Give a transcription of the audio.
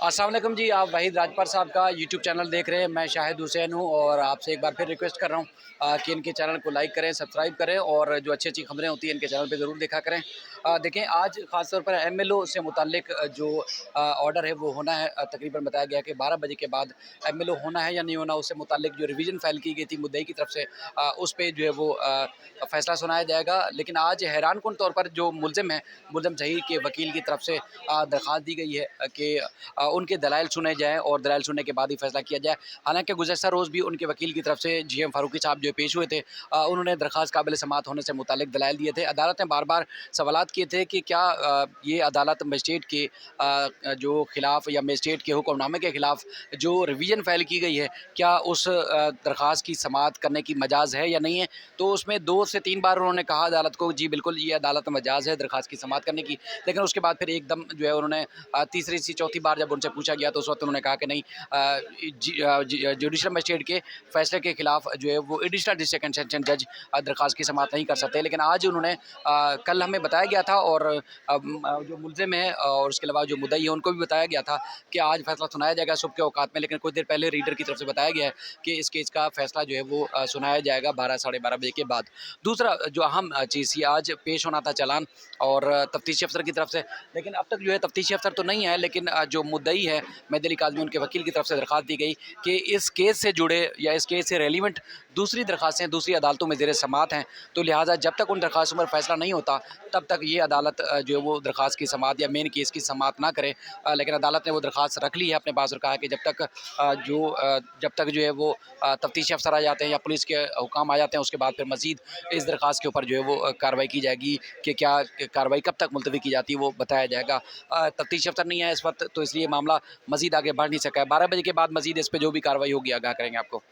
अस्सलाम वालेकुम जी। आप वहीद राजपाल साहब का यूट्यूब चैनल देख रहे हैं। मैं शाहिद हुसैन हूँ और आपसे एक बार फिर रिक्वेस्ट कर रहा हूँ कि इनके चैनल को लाइक करें, सब्सक्राइब करें और जो अच्छी अच्छी खबरें होती हैं इनके चैनल पे ज़रूर देखा करें। देखें, आज ख़ास तौर पर एमएलओ से मुताल्लिक जो ऑर्डर है वो होना है। तकरीबन बताया गया कि 12 बजे के बाद एमएलओ होना है या नहीं होना, उससे मुताल्लिक जो रिवीजन फाइल की गई थी मुद्दई की तरफ से, उस पे जो है वो फ़ैसला सुनाया जाएगा। लेकिन आज हैरानकुन तौर पर जो मुलज़िम है, मुलज़िम ज़हीर के वकील की तरफ से दरख्वास्त दी गई है कि उनके दलाइल सुने जाएँ और दलाइल सुनने के बाद ही फ़ैसला किया जाए। हालाँकि गुज़श्ता रोज़ भी उनके वकील की तरफ से जीएम फ़ारूकी साहब जो पेश हुए थे, उन्होंने दरख्वास्त काबिल समाअत होने से मुताल्लिक दलाइल दिए थे। अदालत ने बार-बार सवालात किए थे कि क्या ये अदालत मजिस्ट्रेट के जो खिलाफ़ या मजिस्ट्रेट के हुक्मनामे के खिलाफ़ जो रिवीजन फ़ाइल की गई है, क्या उस दरख्वास्त की समाअत करने की मजाज़ है या नहीं है? तो उसमें 2 से 3 बार उन्होंने कहा अदालत को, जी बिल्कुल ये अदालत में मजाज़ है दरख्वास्त की समाअत करने की। लेकिन उसके बाद फिर एकदम जो है उन्होंने तीसरी सी चौथी बार जब उनसे पूछा गया तो उस वक़्त उन्होंने कहा कि नहीं, जुडिशल मजिस्ट्रेट के फ़ैसले के खिलाफ़ जो है वो एडिशनल डिस्ट्रिक्ट सेशन जज दरख्वास्त की समाअत नहीं कर सकते। लेकिन आज उन्होंने कल हमें बताया गया था और जो मुलज़िम है और उसके अलावा जो मुद्दई है उनको भी बताया गया था कि आज फ़ैसला सुनाया जाएगा सुबह के औकात में। लेकिन कुछ देर पहले रीडर की तरफ से बताया गया है कि इस केस का फ़ैसला जो है वो सुनाया जाएगा 12 साढ़े 12 बजे के बाद। दूसरा जो अहम चीज़ थी, आज पेश होना था चालान और तफ्तीशी अफ़सर की तरफ से। लेकिन अब तक जो है तफ्तीशी अफ़सर तो नहीं है, लेकिन जो मुद्दई है मेहदी अली काज़मी, उनके वकील की तरफ से दरख्वास्त दी गई कि इस केस से जुड़े या इस केस से रेलिवेंट दूसरी दरख्वास्तें दूसरी अदालतों में ज़ेर समाअत हैं। तो लिहाजा जब तक उन दरख्वास्तों पर फ़ैसला नहीं होता तब तक ये अदालत जो है वो दरख्वास्त की समाअत या मेन केस की समाअत ना करे। लेकिन अदालत ने वो दरख्वास्त रख ली है अपने पास और कहा कि जब तक जो है वो तफ्तीशी अफ़सर आ जाते हैं या पुलिस के हुकाम आ जाते हैं, उसके बाद फिर मज़ीद इस दरख्वास्त के ऊपर जो है वो कार्रवाई की जाएगी कि क्या कार्रवाई कब तक मुलतवी की जाती है वो बताया जाएगा। तफ्तीशी अफ़सर नहीं है इस वक्त, तो इसलिए मामला मज़ीद आगे बढ़ नहीं सका है। 12 बजे के बाद मज़ीद इस पे जो भी कार्रवाई होगी आगाह करेंगे आपको।